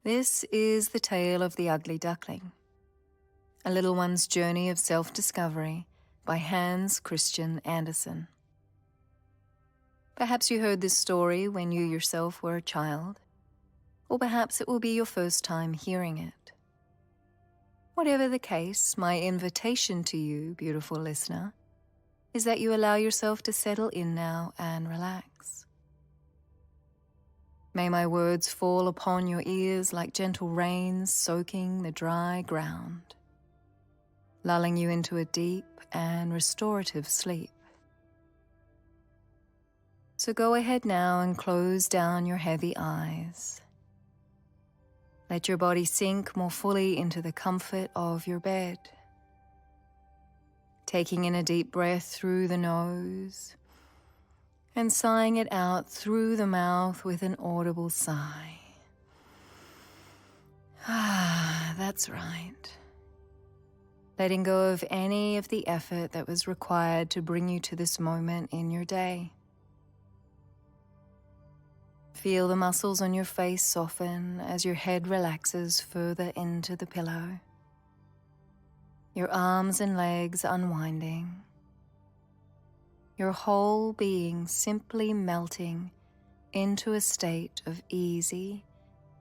This is the tale of the ugly duckling, a little one's journey of self-discovery by Hans Christian Andersen. Perhaps you heard this story when you yourself were a child, or perhaps it will be your first time hearing it. Whatever the case, my invitation to you, beautiful listener, is that you allow yourself to settle in now and relax. May my words fall upon your ears like gentle rains soaking the dry ground, lulling you into a deep and restorative sleep. So go ahead now and close down your heavy eyes. Let your body sink more fully into the comfort of your bed. Taking in a deep breath through the nose and sighing it out through the mouth with an audible sigh. That's right. Letting go of any of the effort that was required to bring you to this moment in your day. Feel the muscles on your face soften as your head relaxes further into the pillow. Your arms and legs unwinding. Your whole being simply melting into a state of easy,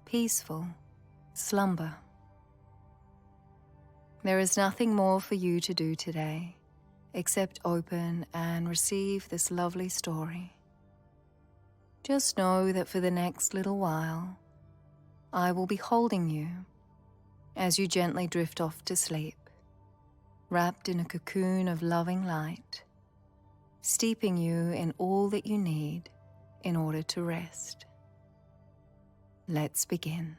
peaceful slumber. There is nothing more for you to do today except open and receive this lovely story. Just know that for the next little while, I will be holding you as you gently drift off to sleep, wrapped in a cocoon of loving light, steeping you in all that you need in order to rest. Let's begin.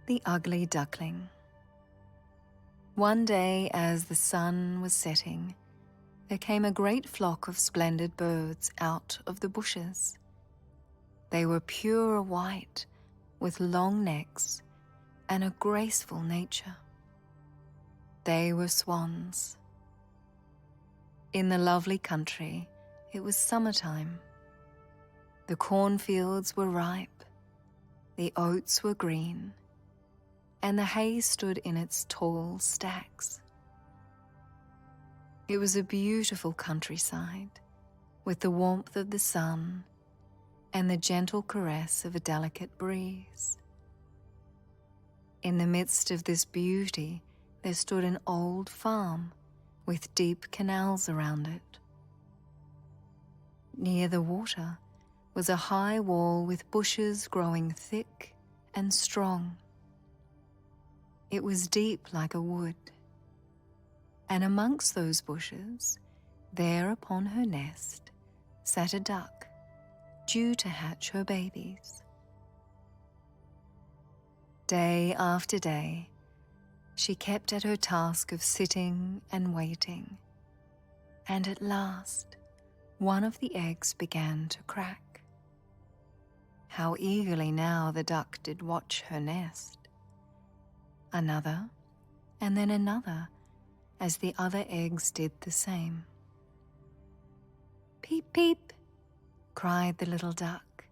The Ugly Duckling. One day, as the sun was setting, there came a great flock of splendid birds out of the bushes. They were pure white, with long necks and a graceful nature. They were swans. In the lovely country, it was summertime. The cornfields were ripe, the oats were green, and the hay stood in its tall stacks. It was a beautiful countryside, with the warmth of the sun and the gentle caress of a delicate breeze. In the midst of this beauty, there stood an old farm with deep canals around it. Near the water was a high wall with bushes growing thick and strong. It was deep like a wood. And amongst those bushes, there upon her nest, sat a duck, due to hatch her babies. Day after day, she kept at her task of sitting and waiting, and at last, one of the eggs began to crack. How eagerly now the duck did watch her nest. Another, and then another, as the other eggs did the same. "Peep, peep," cried the little duck,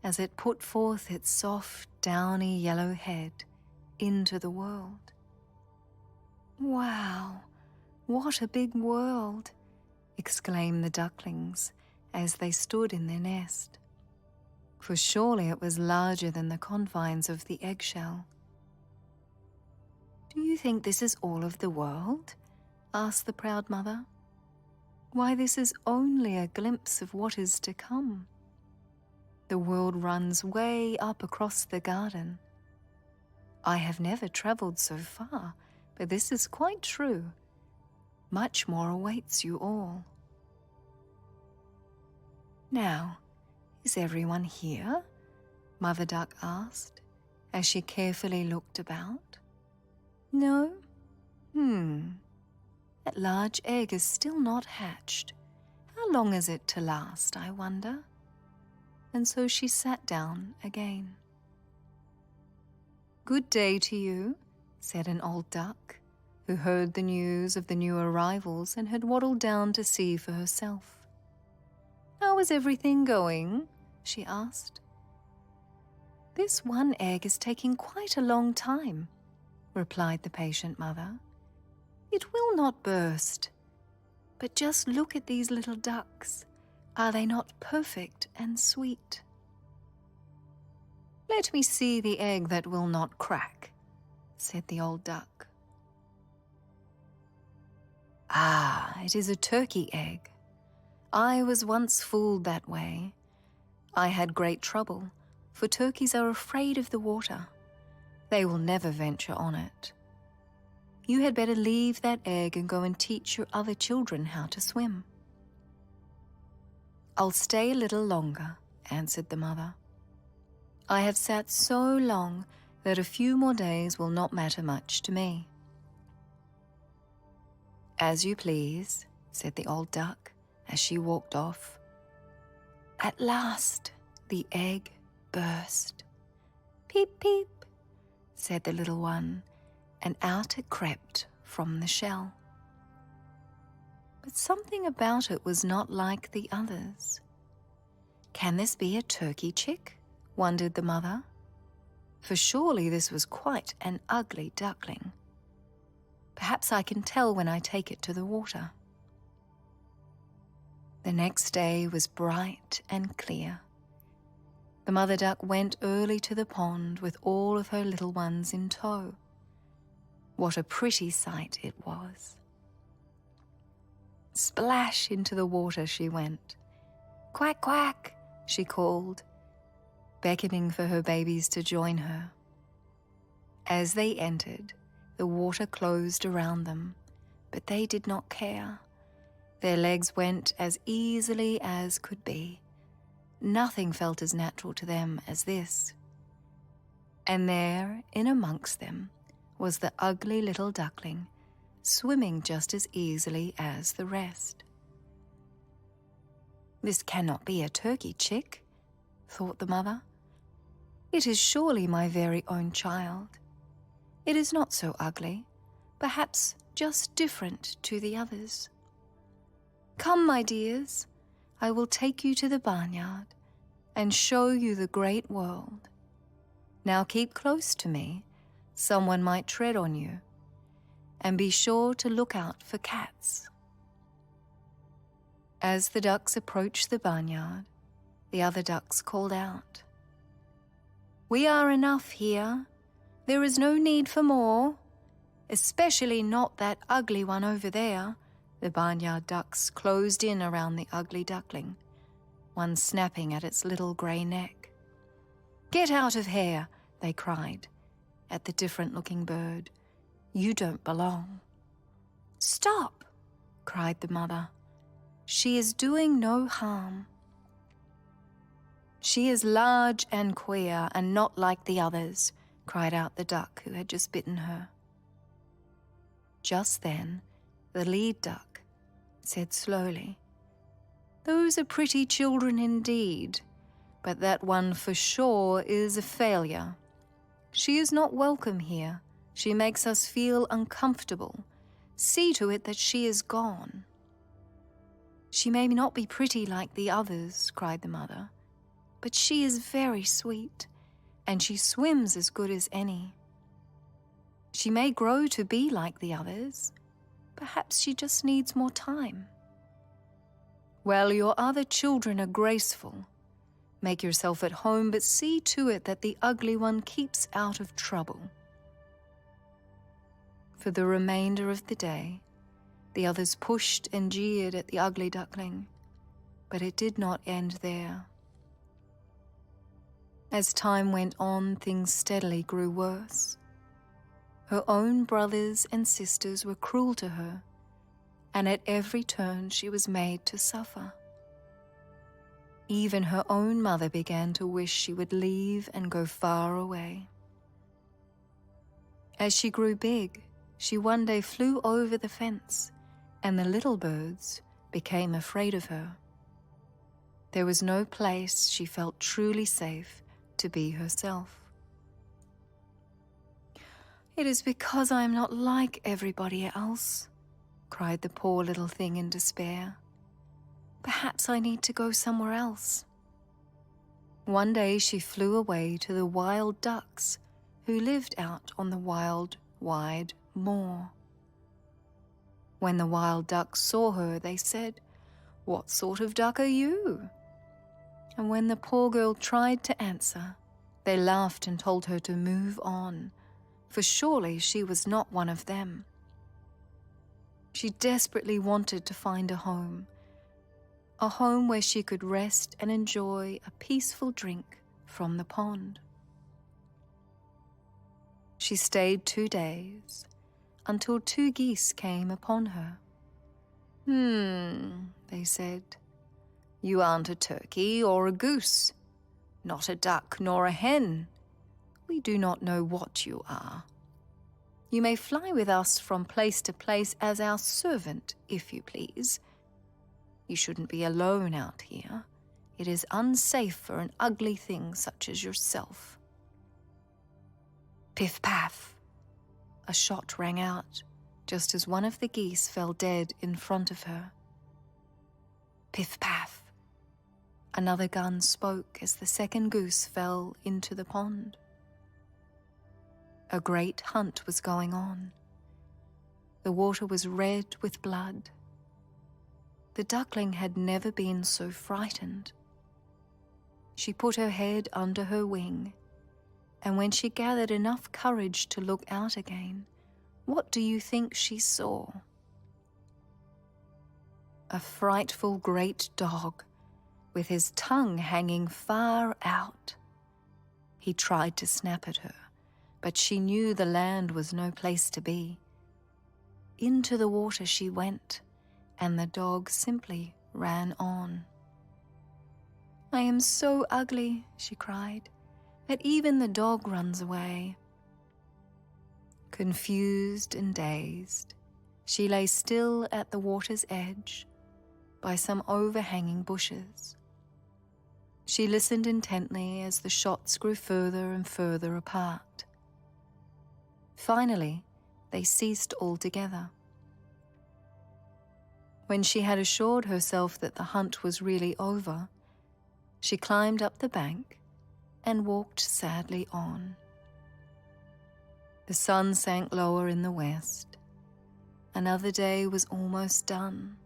as it put forth its soft, downy yellow head into the world. "Wow, what a big world," exclaimed the ducklings as they stood in their nest, for surely it was larger than the confines of the eggshell. "Do you think this is all of the world?" asked the proud mother. "Why, this is only a glimpse of what is to come. The world runs way up across the garden. I have never traveled so far, but this is quite true. Much more awaits you all." "Now, is everyone here?" Mother Duck asked, as she carefully looked about. "No? That large egg is still not hatched. How long is it to last, I wonder?" And so she sat down again. "Good day to you," said an old duck, who heard the news of the new arrivals and had waddled down to see for herself. "How is everything going?" she asked. "This one egg is taking quite a long time," replied the patient mother. "It will not burst. But just look at these little ducks. Are they not perfect and sweet?" "Let me see the egg that will not crack," said the old duck. "Ah, it is a turkey egg. I was once fooled that way. I had great trouble, for turkeys are afraid of the water. They will never venture on it. You had better leave that egg and go and teach your other children how to swim." "I'll stay a little longer," answered the mother. "I have sat so long that a few more days will not matter much to me." "As you please," said the old duck as she walked off. At last the egg burst. "Peep, peep," said the little one, and out it crept from the shell. But something about it was not like the others. "Can this be a turkey chick?" wondered the mother. For surely this was quite an ugly duckling. "Perhaps I can tell when I take it to the water." The next day was bright and clear. The mother duck went early to the pond with all of her little ones in tow. What a pretty sight it was. Splash into the water she went. "Quack, quack," she called, beckoning for her babies to join her. As they entered, the water closed around them, but they did not care. Their legs went as easily as could be. Nothing felt as natural to them as this. And there, in amongst them, was the ugly little duckling, swimming just as easily as the rest. "This cannot be a turkey chick," thought the mother. "It is surely my very own child. It is not so ugly, perhaps just different to the others. Come, my dears, I will take you to the barnyard and show you the great world. Now keep close to me, someone might tread on you, and be sure to look out for cats." As the ducks approached the barnyard, the other ducks called out, "We are enough here. There is no need for more, especially not that ugly one over there." The barnyard ducks closed in around the ugly duckling, one snapping at its little grey neck. "Get out of here," they cried at the different-looking bird. "You don't belong." "Stop," cried the mother. "She is doing no harm." "She is large and queer and not like the others," cried out the duck who had just bitten her. Just then, the lead duck said slowly, "Those are pretty children indeed, but that one for sure is a failure. She is not welcome here. She makes us feel uncomfortable. See to it that she is gone." "She may not be pretty like the others," cried the mother, "but she is very sweet, and she swims as good as any. She may grow to be like the others. Perhaps she just needs more time." "Well, your other children are graceful. Make yourself at home, but see to it that the ugly one keeps out of trouble." For the remainder of the day, the others pushed and jeered at the ugly duckling, but it did not end there. As time went on, things steadily grew worse. Her own brothers and sisters were cruel to her, and at every turn she was made to suffer. Even her own mother began to wish she would leave and go far away. As she grew big, she one day flew over the fence, and the little birds became afraid of her. There was no place she felt truly safe to be herself. "It is because I am not like everybody else," cried the poor little thing in despair. Perhaps I need to go somewhere else. One day she flew away to the wild ducks who lived out on the wild, wide moor. When the wild ducks saw her, they said, "What sort of duck are you?" And when the poor girl tried to answer, they laughed and told her to move on, for surely she was not one of them. She desperately wanted to find a home where she could rest and enjoy a peaceful drink from the pond. She stayed 2 days, until 2 geese came upon her. They said, "You aren't a turkey or a goose, not a duck nor a hen. We do not know what you are. You may fly with us from place to place as our servant, if you please. You shouldn't be alone out here. It is unsafe for an ugly thing such as yourself." Piff-paff! A shot rang out, just as one of the geese fell dead in front of her. Piff-paff! Another gun spoke as the second goose fell into the pond. A great hunt was going on. The water was red with blood. The duckling had never been so frightened. She put her head under her wing, and when she gathered enough courage to look out again, what do you think she saw? A frightful great dog, with his tongue hanging far out. He tried to snap at her, but she knew the land was no place to be. Into the water she went, and the dog simply ran on. "I am so ugly," she cried, "that even the dog runs away." Confused and dazed, she lay still at the water's edge, by some overhanging bushes. She listened intently as the shots grew further and further apart. Finally, they ceased altogether. When she had assured herself that the hunt was really over, she climbed up the bank and walked sadly on. The sun sank lower in the west. Another day was almost done.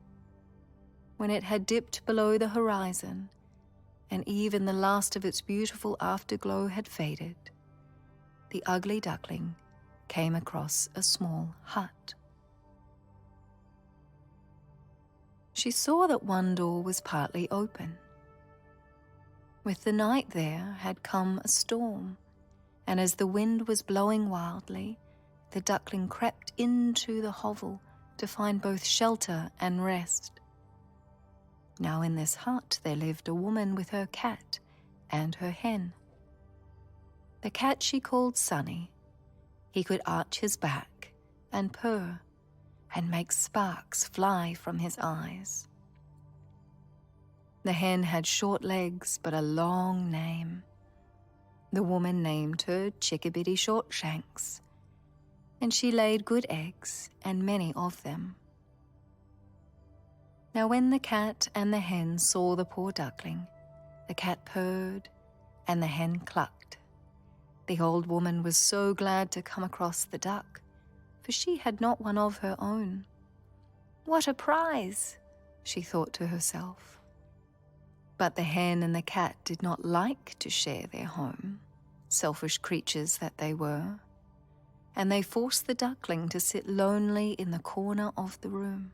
When it had dipped below the horizon, and even the last of its beautiful afterglow had faded, the ugly duckling came across a small hut. She saw that one door was partly open. With the night there had come a storm, and as the wind was blowing wildly, the duckling crept into the hovel to find both shelter and rest. Now in this hut there lived a woman with her cat and her hen. The cat she called Sunny. He could arch his back and purr and make sparks fly from his eyes. The hen had short legs but a long name. The woman named her Chickabiddy Shortshanks, and she laid good eggs and many of them. Now when the cat and the hen saw the poor duckling, the cat purred and the hen clucked. The old woman was so glad to come across the duck, for she had not one of her own. "What a prize!" she thought to herself. But the hen and the cat did not like to share their home, selfish creatures that they were, and they forced the duckling to sit lonely in the corner of the room.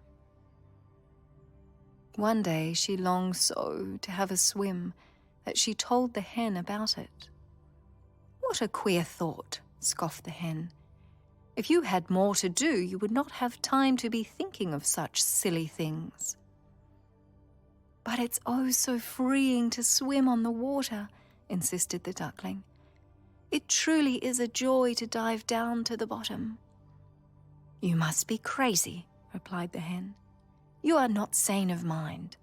One day she longed so to have a swim that she told the hen about it. "What a queer thought," scoffed the hen. "If you had more to do, you would not have time to be thinking of such silly things." "But it's oh so freeing to swim on the water," insisted the duckling. "It truly is a joy to dive down to the bottom." "You must be crazy," replied the hen. "You are not sane of mind.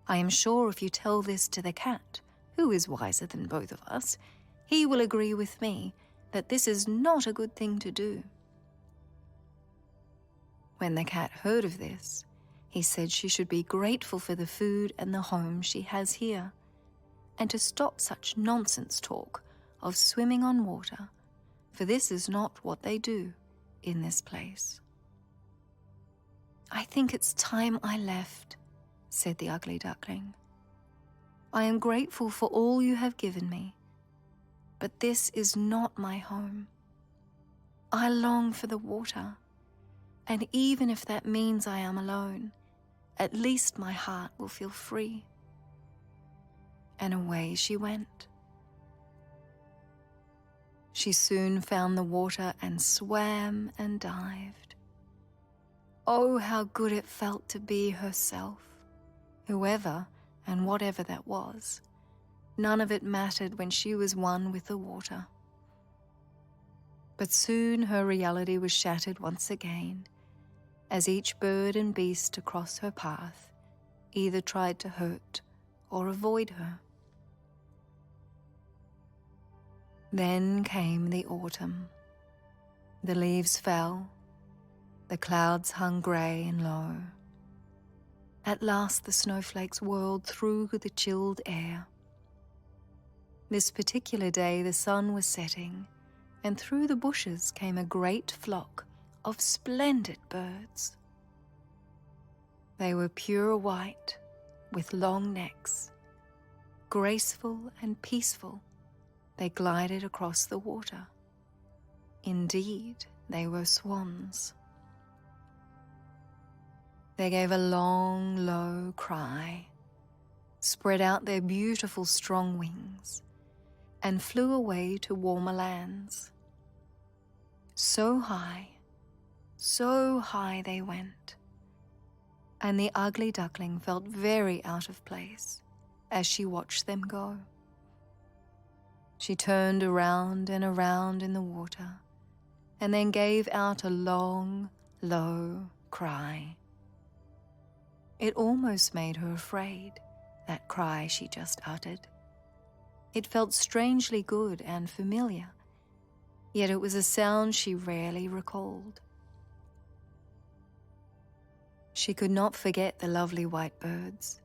I am sure if you tell this to the cat, who is wiser than both of us, he will agree with me that this is not a good thing to do." When the cat heard of this, He said she should be grateful for the food and the home she has here, and to stop such nonsense talk of swimming on water, for this is not what they do in this place. "I think it's time I left," said the ugly duckling. "I am grateful for all you have given me, but this is not my home. I long for the water, and even if that means I am alone, at least my heart will feel free." And away she went. She soon found the water and swam and dived. Oh, how good it felt to be herself. Whoever and whatever that was, none of it mattered when she was one with the water. But soon her reality was shattered once again, as each bird and beast across her path either tried to hurt or avoid her. Then came the autumn. The leaves fell, the clouds hung grey and low. At last the snowflakes whirled through the chilled air. This particular day the sun was setting, and through the bushes came a great flock of splendid birds. They were pure white, with long necks. Graceful and peaceful, they glided across the water. Indeed, they were swans. They gave a long, low cry, spread out their beautiful strong wings, and flew away to warmer lands. So high they went, and the ugly duckling felt very out of place as she watched them go. She turned around and around in the water, and then gave out a long, low cry. It almost made her afraid, that cry she just uttered. It felt strangely good and familiar, yet it was a sound she rarely recalled. She could not forget the lovely white birds,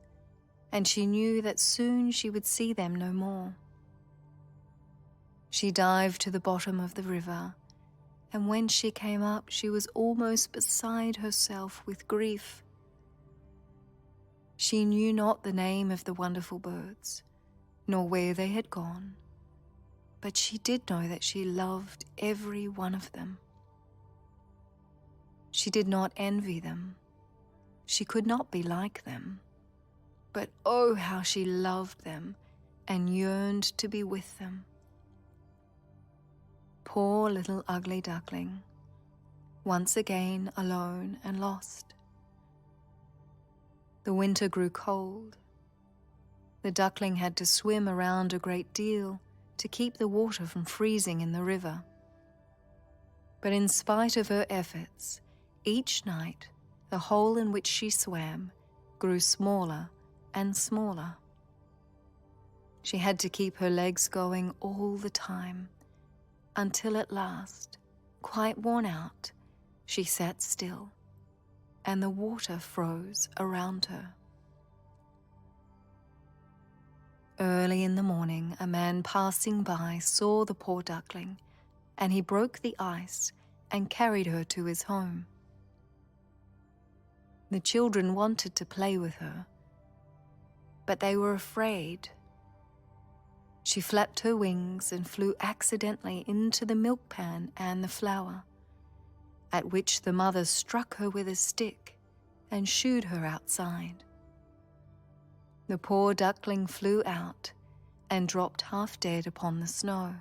and she knew that soon she would see them no more. She dived to the bottom of the river, and when she came up, she was almost beside herself with grief. She knew not the name of the wonderful birds, nor where they had gone, but she did know that she loved every one of them. She did not envy them. She could not be like them, but oh, how she loved them and yearned to be with them. Poor little ugly duckling, once again alone and lost. The winter grew cold. The duckling had to swim around a great deal to keep the water from freezing in the river. But in spite of her efforts, each night the hole in which she swam grew smaller and smaller. She had to keep her legs going all the time, until at last, quite worn out, she sat still, and the water froze around her. Early in the morning, a man passing by saw the poor duckling, and he broke the ice and carried her to his home. The children wanted to play with her, but they were afraid. She flapped her wings and flew accidentally into the milk pan and the flour, at which the mother struck her with a stick and shooed her outside. The poor duckling flew out and dropped half dead upon the snow.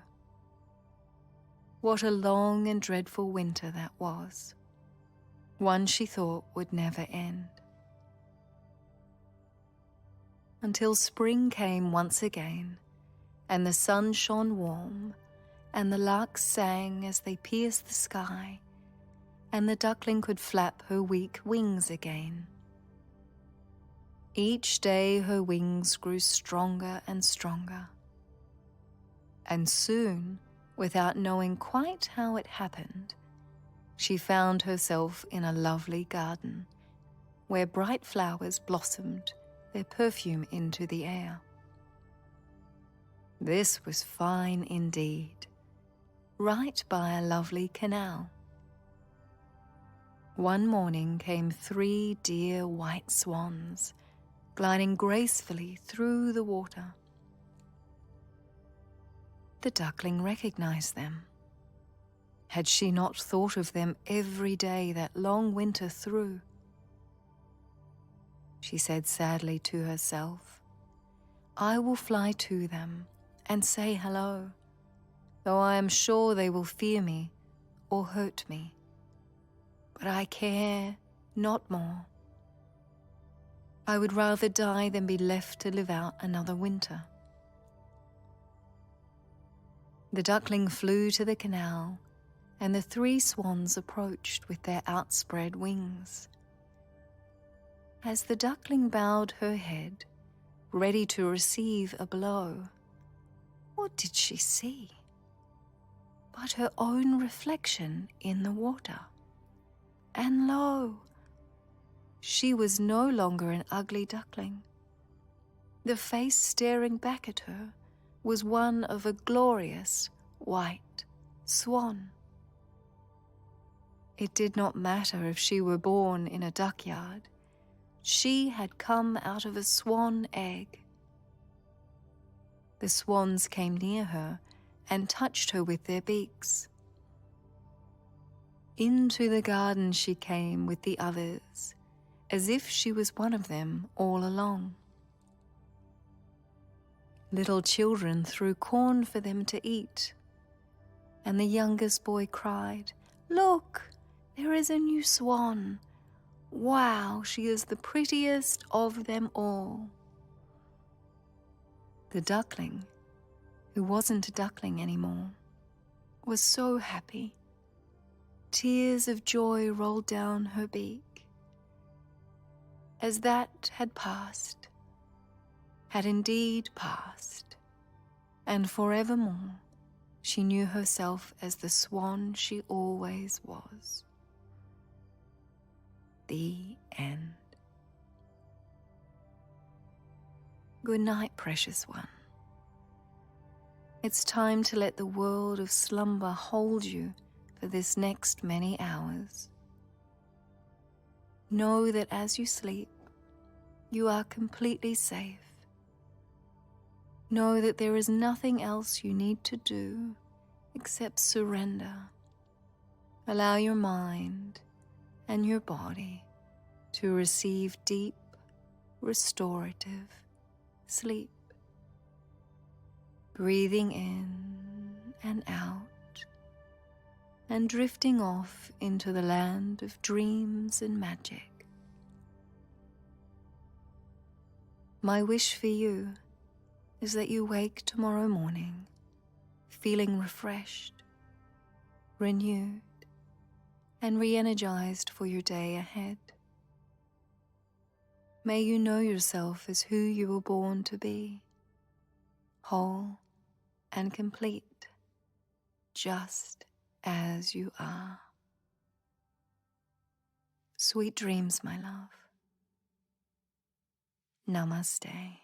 What a long and dreadful winter that was, one she thought would never end. Until spring came once again, and the sun shone warm, and the larks sang as they pierced the sky, and the duckling could flap her weak wings again. Each day her wings grew stronger and stronger, and soon, without knowing quite how it happened, she found herself in a lovely garden, where bright flowers blossomed their perfume into the air. This was fine indeed, right by a lovely canal. One morning came 3 dear white swans, gliding gracefully through the water. The duckling recognized them. Had she not thought of them every day that long winter through? She said sadly to herself, "I will fly to them and say hello, though I am sure they will fear me or hurt me. But I care not more. I would rather die than be left to live out another winter." The duckling flew to the canal, and the 3 swans approached with their outspread wings. As the duckling bowed her head, ready to receive a blow, what did she see but her own reflection in the water? And lo, she was no longer an ugly duckling. The face staring back at her was one of a glorious white swan. It did not matter if she were born in a duckyard. She had come out of a swan egg. The swans came near her and touched her with their beaks. Into the garden she came with the others, as if she was one of them all along. Little children threw corn for them to eat, and the youngest boy cried, "Look, there is a new swan. Wow, she is the prettiest of them all." The duckling, who wasn't a duckling anymore, was so happy. Tears of joy rolled down her beak. As that had passed, had indeed passed, and forevermore she knew herself as the swan she always was. The end. Good night, precious one. It's time to let the world of slumber hold you for this next many hours. Know that as you sleep, you are completely safe. Know that there is nothing else you need to do except surrender. Allow your mind and your body to receive deep, restorative sleep. Breathing in and out, and drifting off into the land of dreams and magic. My wish for you is that you wake tomorrow morning feeling refreshed, renewed, and re-energized for your day ahead. May you know yourself as who you were born to be, whole and complete, just as you are. Sweet dreams, my love. Namaste.